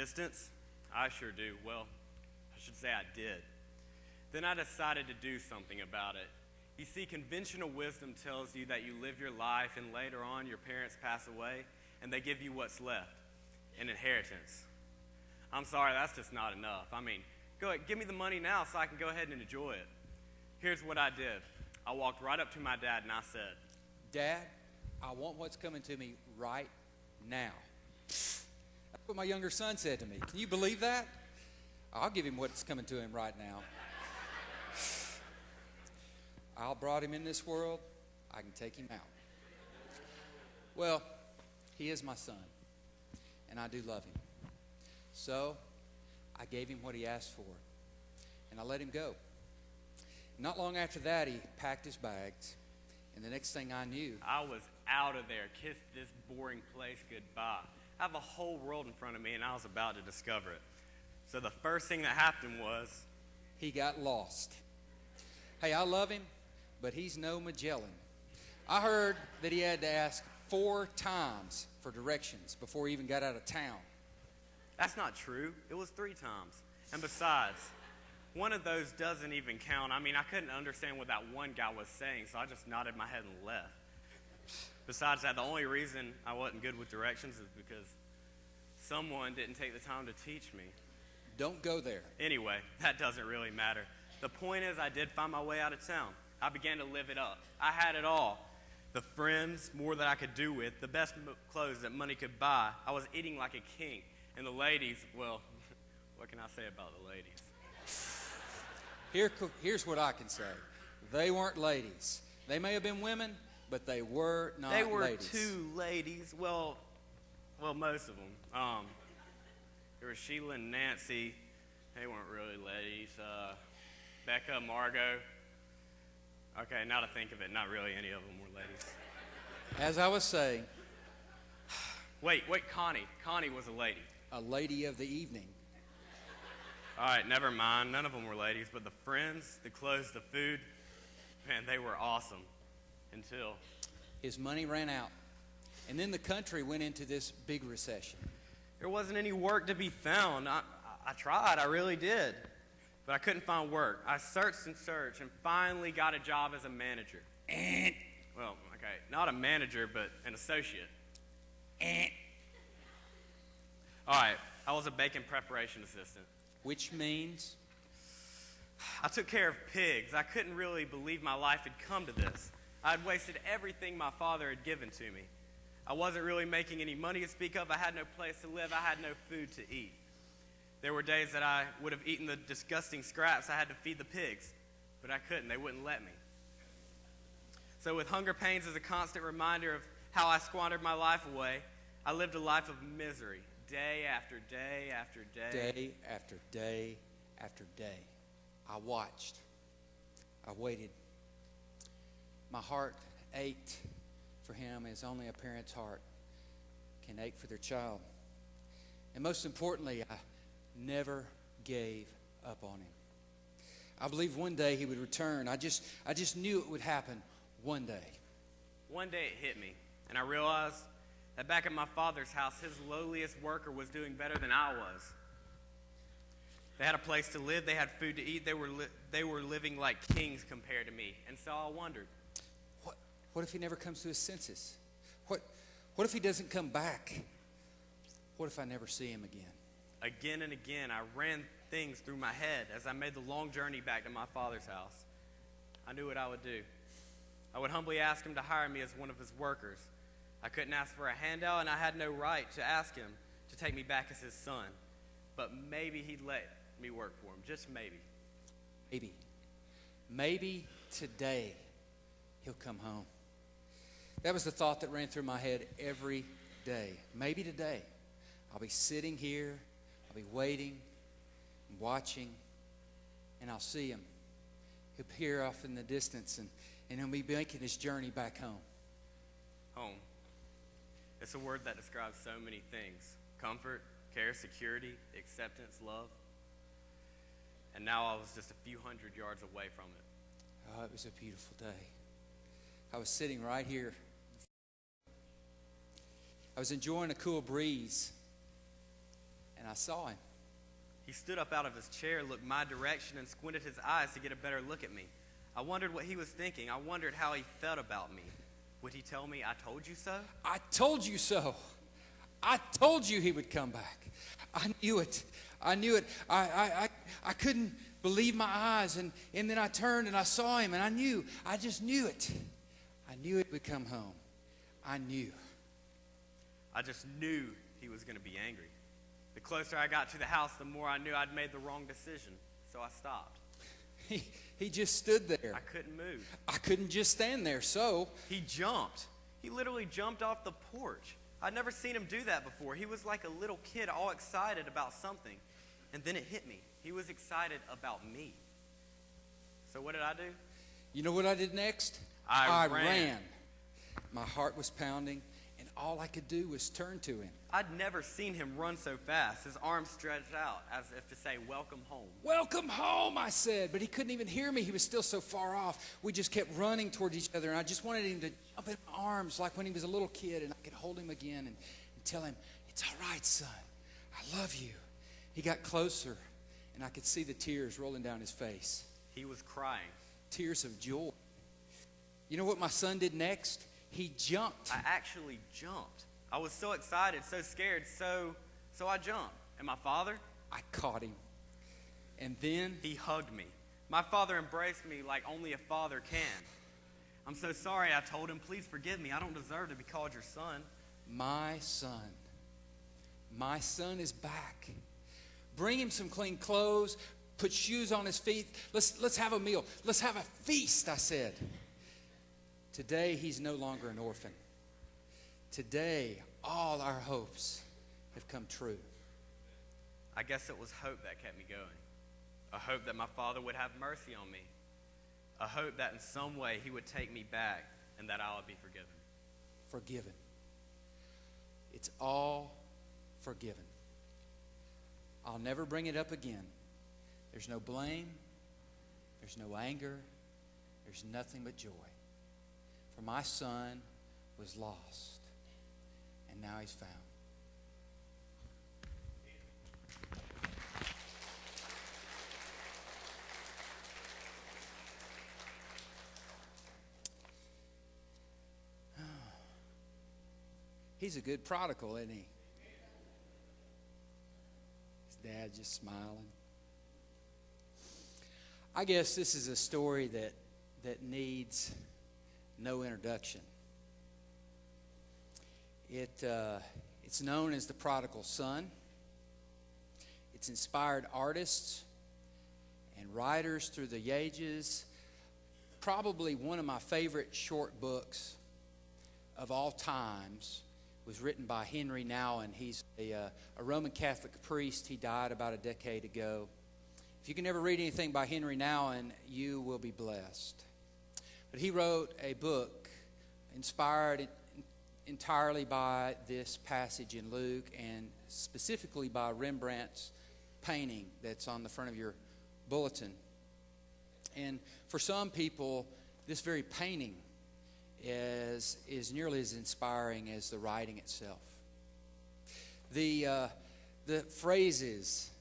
resistance? I sure do. Well, I should say I did. Then I decided to do something about it. You see, conventional wisdom tells you that you live your life and later on your parents pass away and they give you what's left, an inheritance. I'm sorry, that's just not enough. I mean, go ahead, give me the money now so I can go ahead and enjoy it. Here's what I did. I walked right up to my dad and I said, Dad, I want what's coming to me right now. That's what my younger son said to me. Can you believe that? I'll give him what's coming to him right now. I brought him in this world. I can take him out. Well, he is my son, and I do love him. So I gave him what he asked for, and I let him go. Not long after that, he packed his bags, and the next thing I knew, I was out of there, kissed this boring place goodbye. I have a whole world in front of me, and I was about to discover it. So the first thing that happened was he got lost. Hey, I love him, but he's no Magellan. I heard that he had to ask 4 times for directions before he even got out of town. That's not true. It was 3 times. And besides, one of those doesn't even count. I mean, I couldn't understand what that one guy was saying, so I just nodded my head and left. Besides that, the only reason I wasn't good with directions is because someone didn't take the time to teach me. Don't go there. Anyway, that doesn't really matter. The point is, I did find my way out of town. I began to live it up. I had it all. The friends, more that I could do with, the best clothes that money could buy. I was eating like a king. And the ladies, well, what can I say about the ladies? Here's what I can say. They weren't ladies. They may have been women, but they were not ladies. They were 2 ladies. Well, most of them. There were Sheila and Nancy. They weren't really ladies. Becca, Margot. Okay, now to think of it, not really any of them were ladies. As I was saying. Wait, Connie. Connie was a lady. A lady of the evening. All right, never mind. None of them were ladies, but the friends, the clothes, the food, man, they were awesome. Until his money ran out. And then the country went into this big recession. There wasn't any work to be found. I tried, I really did. But I couldn't find work. I searched and searched and finally got a job as a manager. Well, okay, not a manager, but an associate. All right, I was a bacon preparation assistant. Which means? I took care of pigs. I couldn't really believe my life had come to this. I had wasted everything my father had given to me. I wasn't really making any money to speak of. I had no place to live. I had no food to eat. There were days that I would have eaten the disgusting scraps I had to feed the pigs, but I couldn't. They wouldn't let me. So with hunger pains as a constant reminder of how I squandered my life away, I lived a life of misery, day after day after day. Day after day after day. I watched. I waited. My heart ached for him as only a parent's heart can ache for their child. And most importantly, I never gave up on him. I believed one day he would return. I just knew it would happen one day. One day it hit me, and I realized that back at my father's house, his lowliest worker was doing better than I was. They had a place to live. They had food to eat. They were living like kings compared to me. And so I wondered, what if he never comes to his senses? What if he doesn't come back? What if I never see him again? Again and again, I ran things through my head as I made the long journey back to my father's house. I knew what I would do. I would humbly ask him to hire me as one of his workers. I couldn't ask for a handout, and I had no right to ask him to take me back as his son. But maybe he'd let me work for him, just maybe. Maybe today he'll come home. That was the thought that ran through my head every day. Maybe today I'll be sitting here, I'll be waiting and watching, and I'll see him. He'll appear off in the distance, and he'll be making his journey back home. Home. It's a word that describes so many things. Comfort, care, security, acceptance, love. And now I was just a few hundred yards away from it. Oh, it was a beautiful day. I was sitting right here. I was enjoying a cool breeze. And and I saw him. He stood up out of his chair, looked my direction, and squinted his eyes to get a better look at me. I wondered what he was thinking. I wondered how he felt about me. Would he tell me, "I told you so"? I told you so. I told you he would come back. I knew it. I knew it. I couldn't believe my eyes. And then I turned and I saw him, and I just knew it. I knew he would come home. I knew. I just knew he was going to be angry. The closer I got to the house, the more I knew I'd made the wrong decision. So I stopped. He just stood there. I couldn't move. I couldn't just stand there, so He jumped. He literally jumped off the porch. I'd never seen him do that before. He was like a little kid, all excited about something. And then it hit me. He was excited about me. So what did I do? you know what I did next? I ran. My heart was pounding, and all I could do was turn to him. I'd never seen him run so fast. His arms stretched out as if to say, "Welcome home." Welcome home, I said, but he couldn't even hear me. He was still so far off. We just kept running toward each other, and I just wanted him to jump in my arms like when he was a little kid, and I could hold him again and tell him, "It's all right, son. I love you." He got closer, and I could see the tears rolling down his face. He was crying. Tears of joy. You know what my son did next? He jumped. I actually jumped. I was so excited, so scared, so I jumped. And my father? I caught him. And then He hugged me. My father embraced me like only a father can. "I'm so sorry," I told him. "Please forgive me. I don't deserve to be called your son." my son is back. Bring him some clean clothes. Put shoes on his feet. Let's have a meal. Let's have a feast, I said. Today, he's no longer an orphan. Today, all our hopes have come true. I guess it was hope that kept me going. A hope that my father would have mercy on me. A hope that in some way he would take me back and that I would be forgiven. Forgiven. It's all forgiven. I'll never bring it up again. There's no blame. There's no anger. There's nothing but joy. For my son was lost, and now he's found. He's a good prodigal, isn't he? His dad just smiling. I guess this is a story that needs no introduction. It's known as the prodigal son. It's inspired artists and writers through the ages. Probably one of my favorite short books of all times was written by Henry Nouwen. He's a Roman Catholic priest. He died about a decade ago. If you can ever read anything by Henry Nouwen, you will be blessed. But he wrote a book inspired entirely by this passage in Luke, and specifically by Rembrandt's painting that's on the front of your bulletin. And for some people, this very painting is nearly as inspiring as the writing itself. The phrases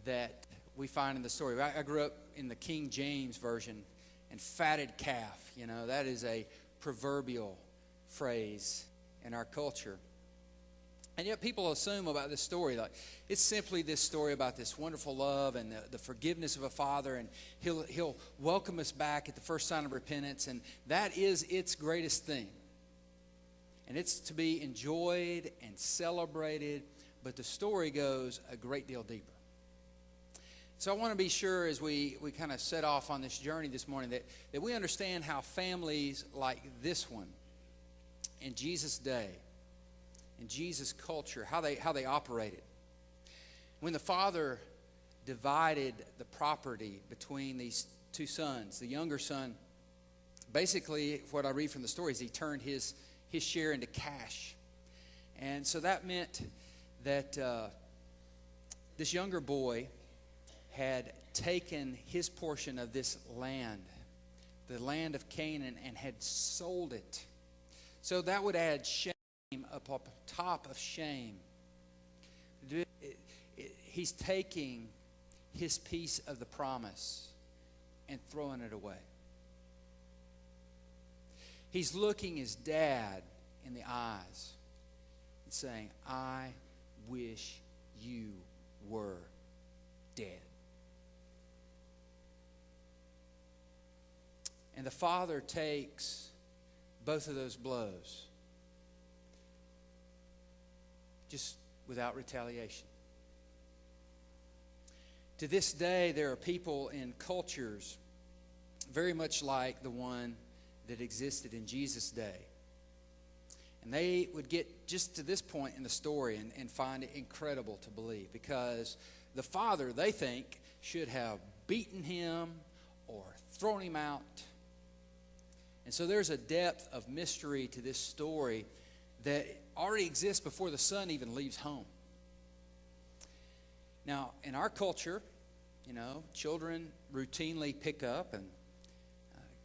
that we find in the story. I grew up in the King James Version, and fatted calf, that is a proverbial phrase in our culture. And yet people assume about this story, like it's simply this story about this wonderful love and the forgiveness of a father, and he'll welcome us back at the first sign of repentance, and that is its greatest thing. And it's to be enjoyed and celebrated, but the story goes a great deal deeper. So I want to be sure as we kind of set off on this journey this morning that we understand how families like this one in Jesus' day, in Jesus' culture, how they operated. When the father divided the property between these two sons, the younger son, basically what I read from the story is he turned his share into cash. And so that meant that this younger boy had taken his portion of this land, the land of Canaan, and had sold it. So that would add shame upon top of shame. He's taking his piece of the promise and throwing it away. He's looking his dad in the eyes and saying, I wish you were dead. And the father takes both of those blows just without retaliation. To this day, there are people in cultures very much like the one that existed in Jesus' day. And they would get just to this point in the story and find it incredible to believe, because the father, they think, should have beaten him or thrown him out. And so there's a depth of mystery to this story that already exists before the son even leaves home. Now, in our culture, children routinely pick up and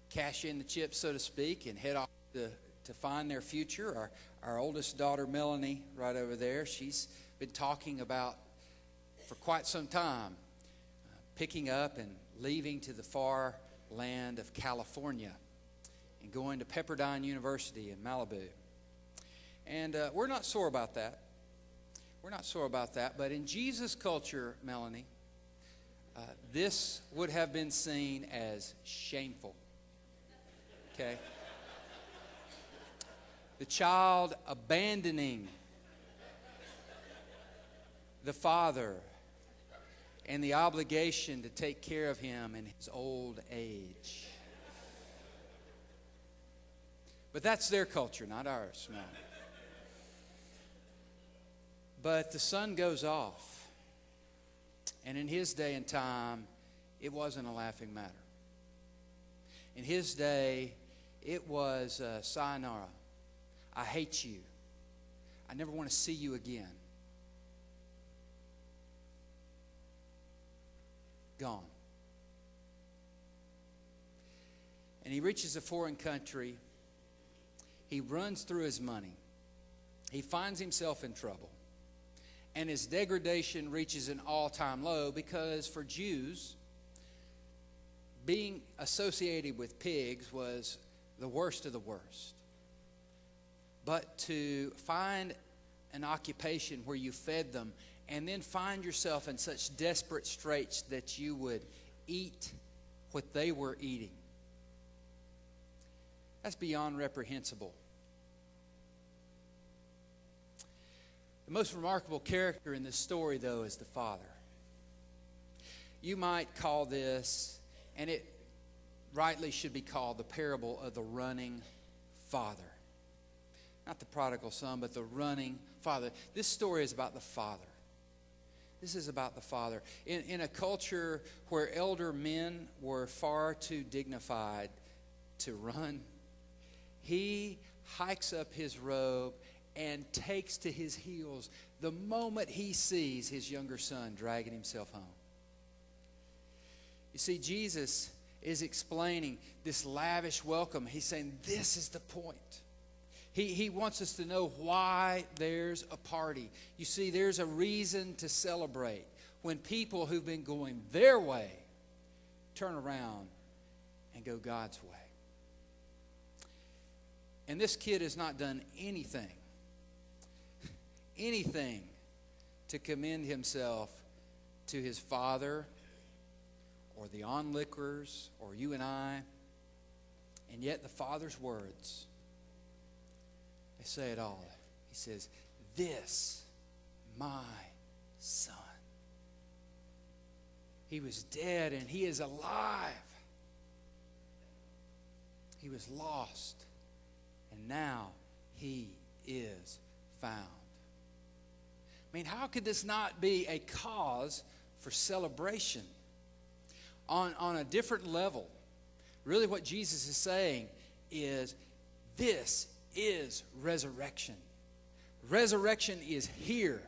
cash in the chips, so to speak, and head off to find their future. Our oldest daughter, Melanie, right over there, she's been talking about for quite some time picking up and leaving to the far land of California and going to Pepperdine University in Malibu. And we're not sore about that. We're not sore about that. But in Jesus' culture, Melanie, this would have been seen as shameful. Okay? The child abandoning the father and the obligation to take care of him in his old age. But that's their culture, not ours. No. But the son goes off. And in his day and time, it wasn't a laughing matter. In his day, it was sayonara. I hate you. I never want to see you again. Gone. And he reaches a foreign country. He runs through his money. He finds himself in trouble. And his degradation reaches an all-time low, because for Jews, being associated with pigs was the worst of the worst. But to find an occupation where you fed them and then find yourself in such desperate straits that you would eat what they were eating, that's beyond reprehensible. The most remarkable character in this story, though, is the father. You might call this, and it rightly should be called, the parable of the running father. Not the prodigal son, but the running father. This story is about the father. This is about the father. In a culture where elder men were far too dignified to run, he hikes up his robe and takes to his heels the moment he sees his younger son dragging himself home. You see, Jesus is explaining this lavish welcome. He's saying this is the point. He wants us to know why there's a party. You see, there's a reason to celebrate when people who've been going their way turn around and go God's way. And this kid has not done anything to commend himself to his father or the onlookers or you and I. And yet the father's words, they say it all. He says, "This, my son. He was dead and he is alive. He was lost and now he is found." I mean, how could this not be a cause for celebration? On a different level, really what Jesus is saying is, this is resurrection. Resurrection is here.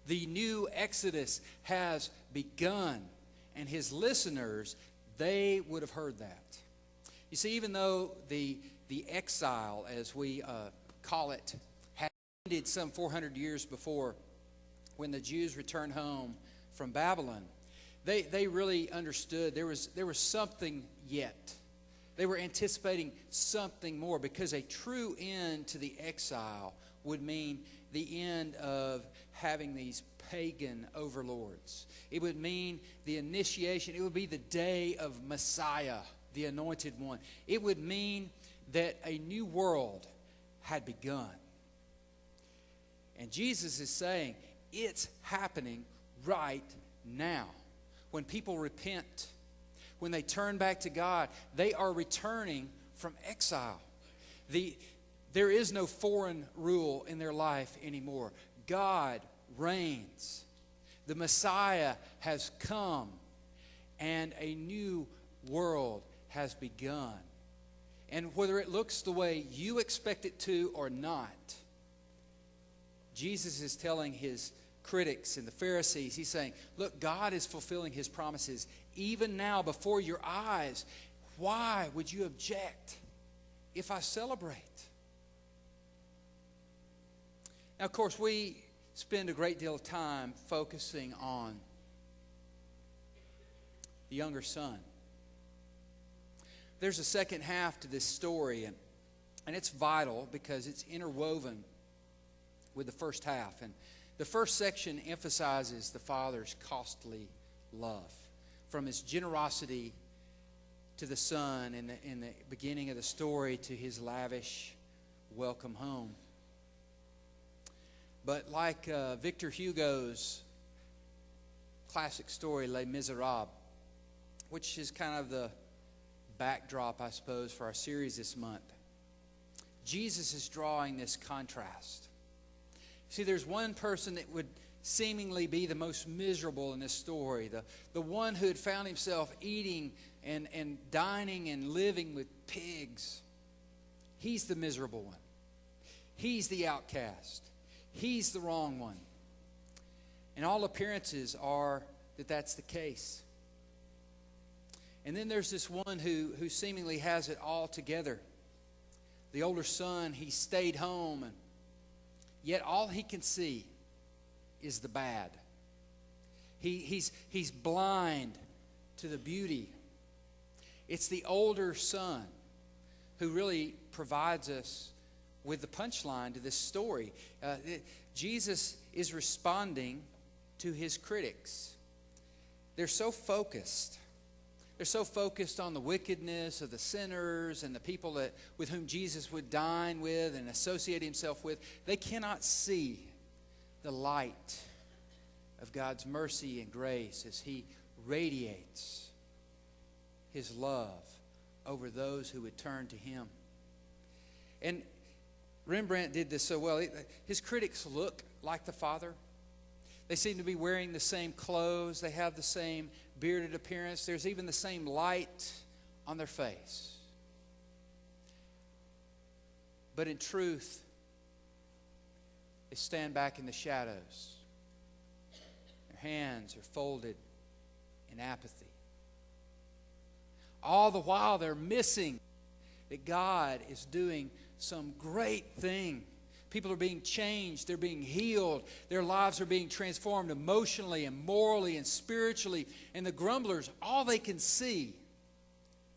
The new Exodus has begun. And his listeners, they would have heard that. You see, even though the exile, as we call it, had ended some 400 years before when the Jews returned home from Babylon, they really understood there was something yet. They were anticipating something more, because a true end to the exile would mean the end of having these pagan overlords. It would mean the initiation. It would be the day of Messiah, the Anointed One. It would mean that a new world had begun. And Jesus is saying it's happening right now. When people repent, when they turn back to God, they are returning from exile. There is no foreign rule in their life anymore. God reigns. The Messiah has come, and a new world has begun. And whether it looks the way you expect it to or not, Jesus is telling his critics and the Pharisees, he's saying, look, God is fulfilling his promises even now before your eyes. Why would you object if I celebrate? Now, of course, we spend a great deal of time focusing on the younger son. There's a second half to this story, and it's vital because it's interwoven with the first half. And the first section emphasizes the father's costly love, from his generosity to the son in the beginning of the story to his lavish welcome home. But like Victor Hugo's classic story, Les Miserables, which is kind of the backdrop, I suppose, for our series this month, Jesus is drawing this contrast. See, there's one person that would seemingly be the most miserable in this story, the one who had found himself eating and dining and living with pigs. He's the miserable one. He's the outcast. He's the wrong one. And all appearances are that that's the case. And then there's this one who seemingly has it all together. The older son, he stayed home, and yet all he can see is the bad. He's blind to the beauty. It's the older son who really provides us with the punchline to this story. Jesus is responding to his critics. They're so focused. They're so focused on the wickedness of the sinners and the people with whom Jesus would dine with and associate himself with. They cannot see the light of God's mercy and grace as he radiates his love over those who would turn to him. And Rembrandt did this so well. His critics look like the Father. They seem to be wearing the same clothes. They have the same bearded appearance. There's even the same light on their face. But in truth, they stand back in the shadows. Their hands are folded in apathy. All the while they're missing that God is doing some great thing. People are being changed. They're being healed. Their lives are being transformed emotionally and morally and spiritually. And the grumblers, all they can see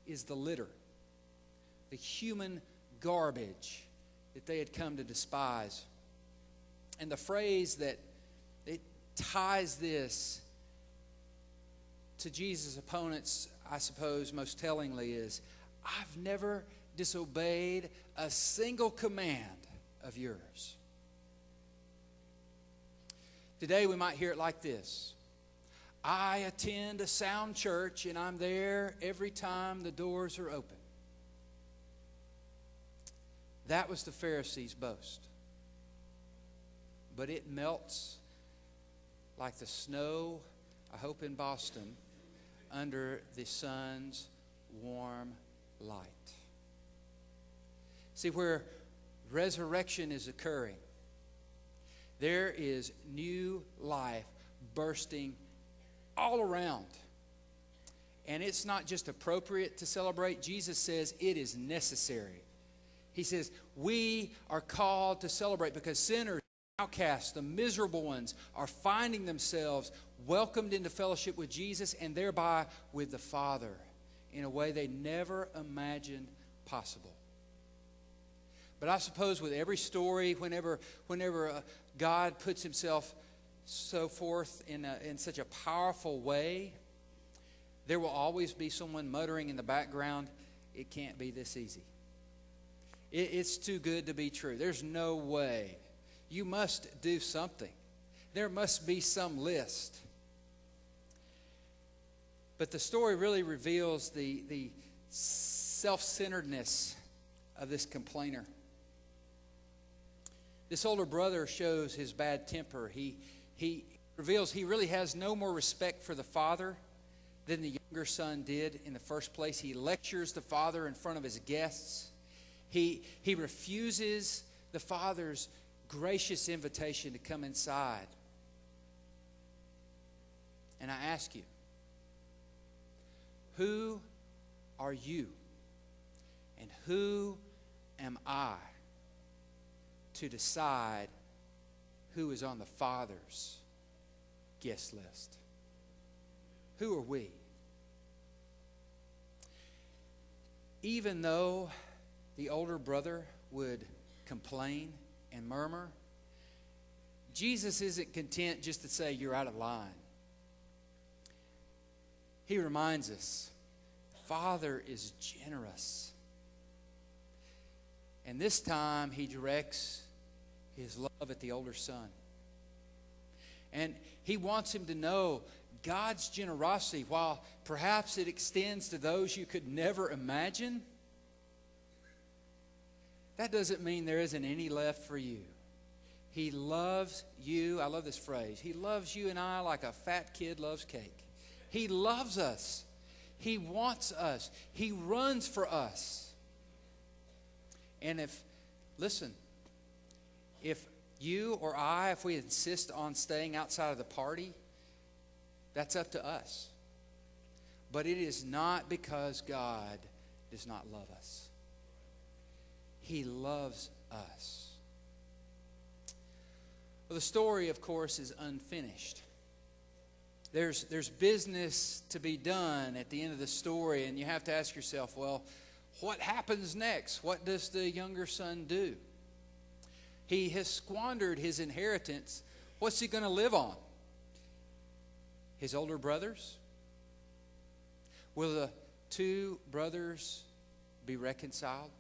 is the litter, the human garbage that they had come to despise. And the phrase that it ties this to Jesus' opponents, I suppose, most tellingly is, I've never disobeyed a single command of yours. Today we might hear it like this. I attend a sound church and I'm there every time the doors are open. That was the Pharisees' boast. But it melts like the snow, I hope in Boston, under the sun's warm light. See, where resurrection is occurring, there is new life bursting all around. And it's not just appropriate to celebrate. Jesus says it is necessary. He says we are called to celebrate because sinners outcasts, the miserable ones, are finding themselves welcomed into fellowship with Jesus and thereby with the Father in a way they never imagined possible. But I suppose with every story, whenever God puts himself so forth in such a powerful way, there will always be someone muttering in the background, it can't be this easy. It's too good to be true. There's no way. You must do something. There must be some list. But the story really reveals the self-centeredness of this complainer. This older brother shows his bad temper. He reveals he really has no more respect for the father than the younger son did in the first place. He lectures the father in front of his guests. He refuses the father's gracious invitation to come inside. And I ask you, who are you and who am I to decide who is on the Father's guest list? Who are we? Even though the older brother would complain and murmur, Jesus isn't content just to say you're out of line. He reminds us, the Father is generous. And this time he directs his love at the older son. And he wants him to know God's generosity, while perhaps it extends to those you could never imagine, that doesn't mean there isn't any left for you. He loves you. I love this phrase. He loves you and I like a fat kid loves cake. He loves us. He wants us. He runs for us. And if you or I, if we insist on staying outside of the party, that's up to us. But it is not because God does not love us. He loves us. Well, the story, of course, is unfinished. There's business to be done at the end of the story, and you have to ask yourself, well, what happens next? What does the younger son do? He has squandered his inheritance. What's he going to live on? His older brothers? Will the two brothers be reconciled?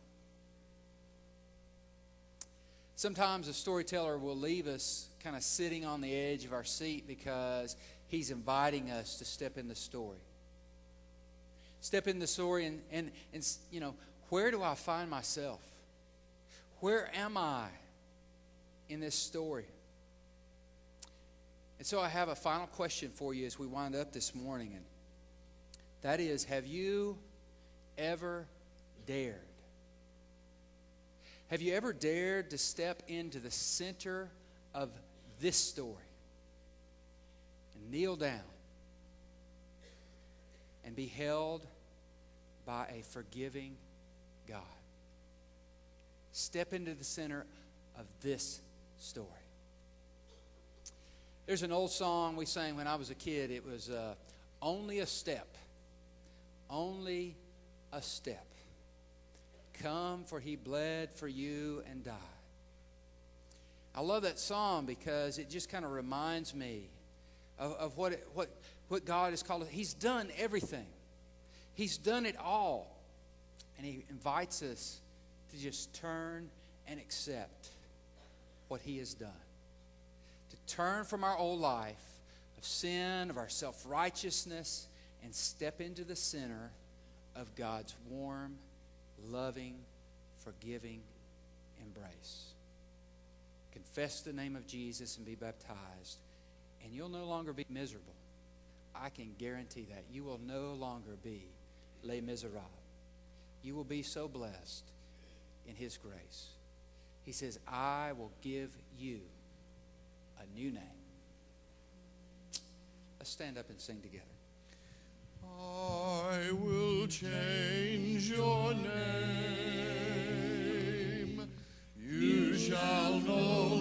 Sometimes a storyteller will leave us kind of sitting on the edge of our seat because he's inviting us to step in the story. Step in the story and you know, where do I find myself? Where am I in this story? And so I have a final question for you as we wind up this morning. And that is, have you ever dared? Have you ever dared to step into the center of this story and kneel down and be held by a forgiving God? Step into the center of this story. There's an old song we sang when I was a kid. It was only a step. Only a step. Come, for he bled for you and died. I love that song because it just kind of reminds me of what God has called us. He's done everything. He's done it all. And he invites us to just turn and accept what he has done. To turn from our old life of sin, of our self-righteousness, and step into the center of God's warm, loving, forgiving embrace. Confess the name of Jesus and be baptized, and you'll no longer be miserable. I can guarantee that. You will no longer be Les Miserables. You will be so blessed in his grace. He says, I will give you a new name. Let's stand up and sing together. I will change your name. You shall no